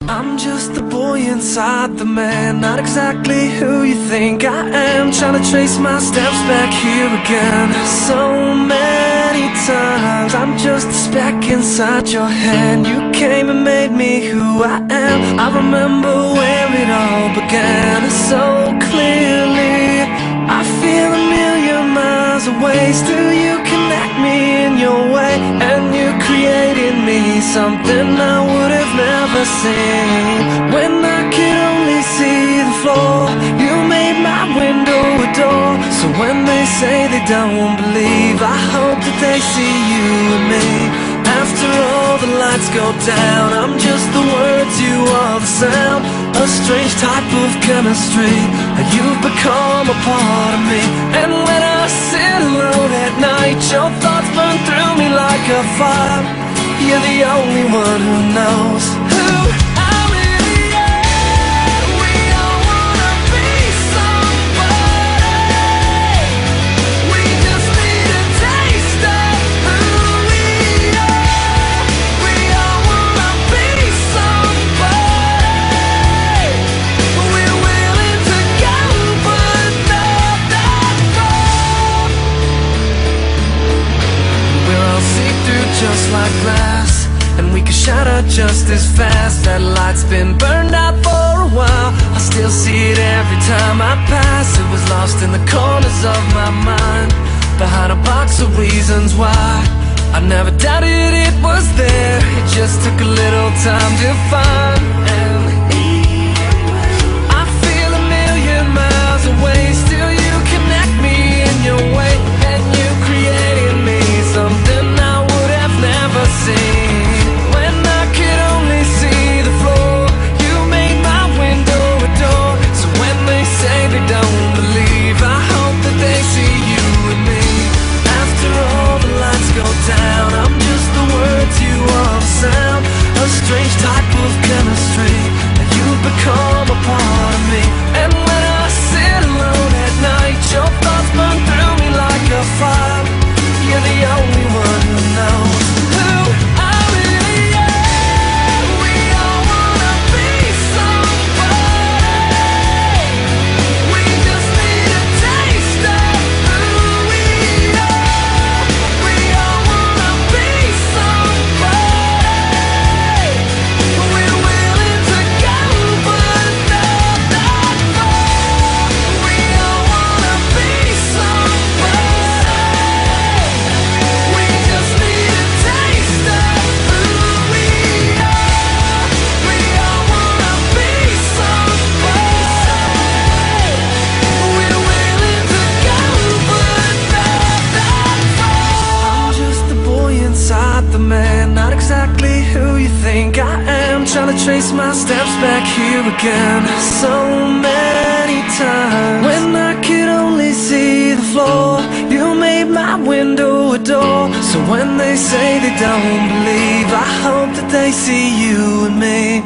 I'm just the boy inside the man, not exactly who you think I am. Trying to trace my steps back here again. So many times I'm just a speck inside your hand. You came and made me who I am. I remember where it all began so clearly. I feel a million miles away. Still you connect me in your way, and you created me something I would have never seen. When I could only see the floor, you made my window a door. So when they say they don't believe, I hope that they see you and me. After all the lights go down, I'm just the words, you are the sound. A strange type of chemistry, and you've become a part of me. And when I sit alone at night, your thoughts burn through me like a fire. You're the only one who knows who I really am. We all wanna be somebody. We just need a taste of who we are. We all wanna be somebody. We're willing to go, but not that far. We're all see-through just like glass, and we can shatter just as fast. That light's been burned out for a while. I still see it every time I pass. It was lost in the corners of my mind, behind a box of reasons why. I never doubted it was there. It just took a little time to find. And I feel a million miles away. Still you connect me in your way, and you created me something I would have never seen. When I could only see the floor, you made my window a door. So when they say they don't believe, I hope that they see you and me. After all the lights go down, I'm just the words, you are the sound. A strange type of chemistry, and you've become a part of me. And when I sit alone at night, your thoughts burn through me like a fire. You're the only one who knows who I really am. We all wanna be somebody. We just need a taste of who we are. We all wanna be somebody. We're willing to go, but not that far. We all wanna be somebody. We just need a taste of who we are. We all wanna be somebody. We're willing to go, but not that far. I'm just the boy inside the man, not exactly who you think I am. Trying to trace my steps back here again. So many times when I could only see the floor, you made my window a door. So when they say they don't believe, I hope that they see you and me.